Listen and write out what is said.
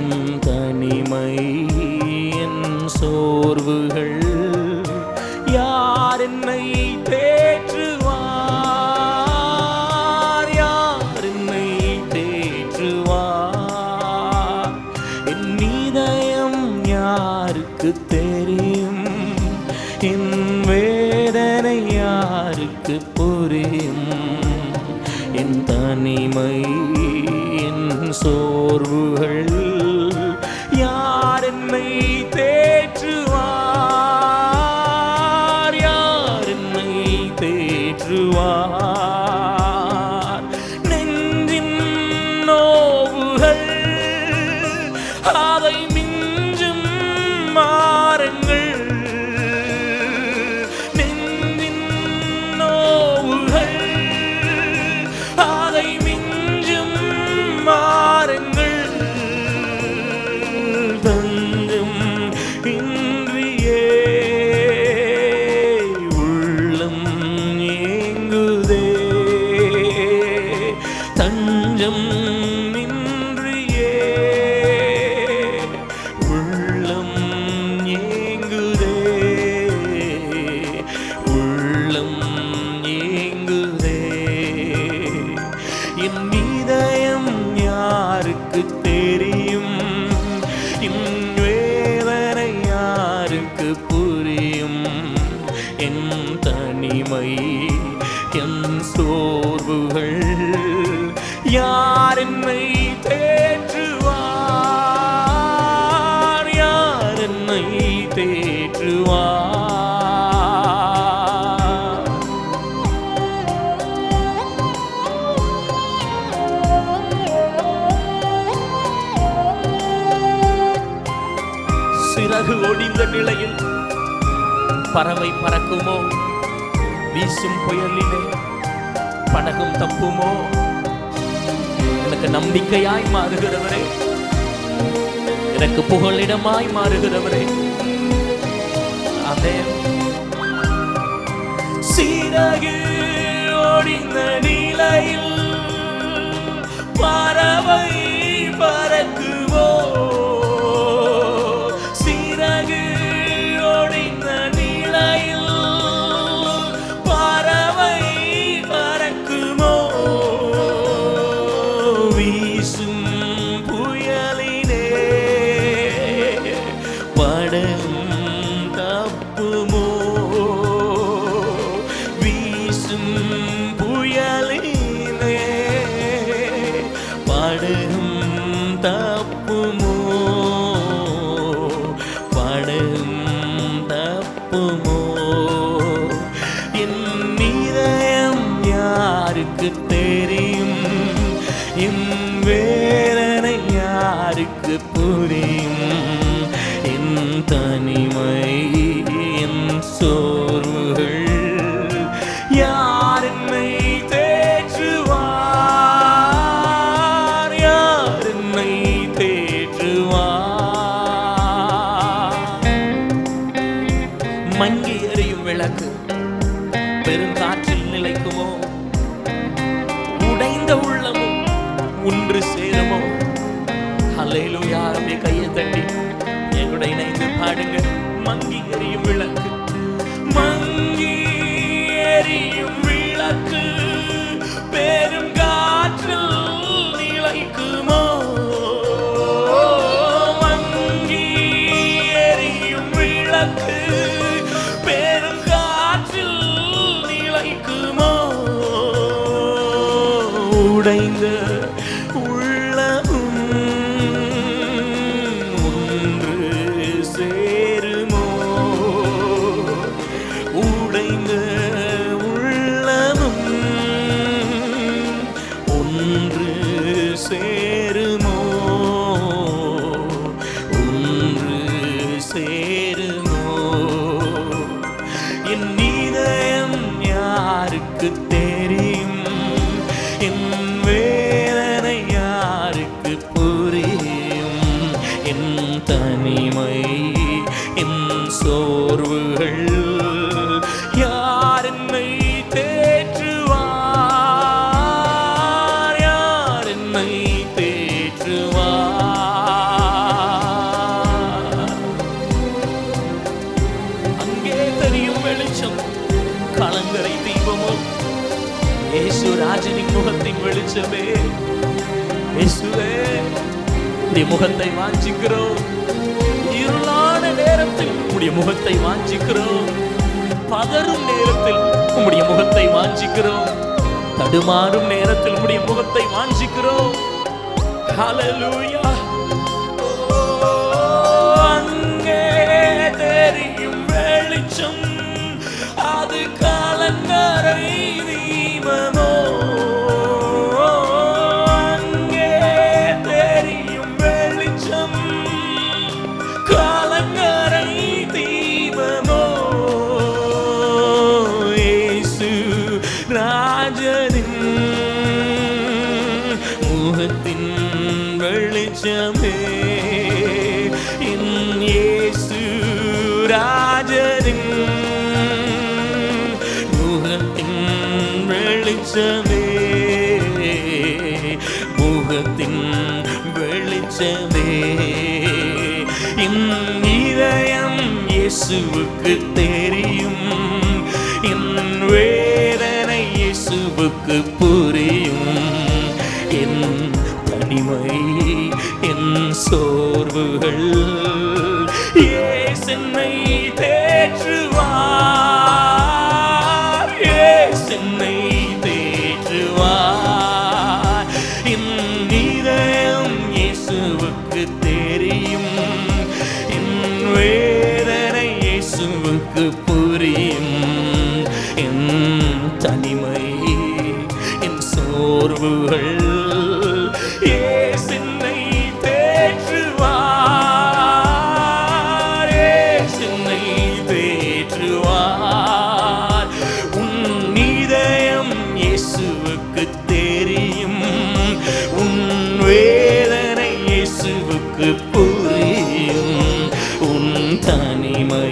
என் தனிமை என் சோர்வுகள் யார் என்னை தேற்றுவார்? யார் என்னை தேற்றுவார்? என் இதயம் யாருக்கு தெரியும்? என் வேதனை யாருக்கு புரியும்? என் தனிமை என் சோர்வுகள் யார் என்னை தேற்றுவார்? யார் என்னை தேற்றுவார்? நெஞ்சின் நோவுகள் அதை மிஞ்சும் மாறங்கள். நெஞ்சின் நோவுகள் அதை மிஞ்சும் மாறங்கள். தஞ்சம் இன்றியே உள்ளம் ஏங்குதே. தஞ்சம் இன்றியே உள்ளம் ஏங்குதே. உள்ளம் ஏங்குதே. என் இதயம் யாருக்கு தெரியும்? என் வேதனை யாருக்கு புரியும்? என் தனிமை என் சோர்வுகள் யார் என்னை தேற்றுவார்? யார் என்னை தேற்றுவார்? சிறகு ஒடிந்த நிலையில் பறவை பறக்குமோ? வீசும் புயலிலே படகும் தப்புமோ? எனக்கு நம்பிக்கையாய் மாறுகிறவரே, எனக்கு புகலிடமாய் மாறுகிறவரே, அதே சிறகு ஒடிந்த நிலையில் பறவை பறக்குமோ? சிறகு ஒடிந்த நிலையில் பறவை பறக்குமோ? வீசும் புயலினே படகும் தப்புமோ? வீசும் புயலினே படகும் தப்புமோ? படகும் தப்புமோ? என் இதயம் யாருக்கு தெரியும்? என் வேதனை யாருக்கு புரியும்? என் தனிமை என் சோர்வுகள் யார் என்னை தேற்றுவார்? யார் என்னை தேற்றுவார்? மங்கி எரியும் விளக்கு பெருங்காற்றில் நிலைக்குமோ? உடைந்த உள்ளமும் ஒன்று சேருமோ? அல்லேலூயா. அப்படியே கையை தட்டி என்னோட இணைந்து பாடுங்க. மங்கி எரியும் விளக்கு, மங்கி எரியும் விளக்கு பெருங்காற்றில் நிலைக்குமோ? மங்கி எரியும் விளக்கு பெருங்காற்றில் நிலைக்குமோ? உடைந்த உள்ளமும் ஒன்று சேருமோ? முகத்தின் வெளிச்சமே, இயேசுவே உம்முடைய முகத்தை வாஞ்சிக்கிறோம். இருளான நேரத்தில் உம்முடைய முகத்தை வாஞ்சிக்கிறோம். பதறும் நேரத்தில் உம்முடைய முகத்தை வாஞ்சிக்கிறோம். தடுமாறும் நேரத்தில் உம்முடைய முகத்தை வாஞ்சிக்கிறோம். ஹல்லேலூயா. அங்கே தெரியும் வெளிச்சம், அது கலங்கரை தீபமோ. அங்கே தெரியும் வெளிச்சம், கலங்கரை தீபமோ. இயேசு ராஜனின் முகத்தின் வெளிச்சமே, இயேசு ராஜனின் முகத்தின் வெளிச்சமே, முகத்தின் வெளிச்சமே. என் இதயம் இயேசுவுக்கு தெரியும், என் வேதனை இயேசுவுக்கு புரியும். என் தனிமை, என் சோர்வுகள் இயேசுவை தேற்றுவார், இயேசுவை தேற்றுவார். என் இதயம் இயேசுவுக்கு தெரியும், என் வேதனை இயேசுவுக்கு புரியும். என் தனிமை, என் சோர்வுகள் இயேசுவை தேற்றுவார், இயேசுவை தேற்றுவார். உன் இதயம் இயேசுவுக்கு தெரியும், உன் வேதனை இயேசுவுக்கு புரியும். உன் தனிமை,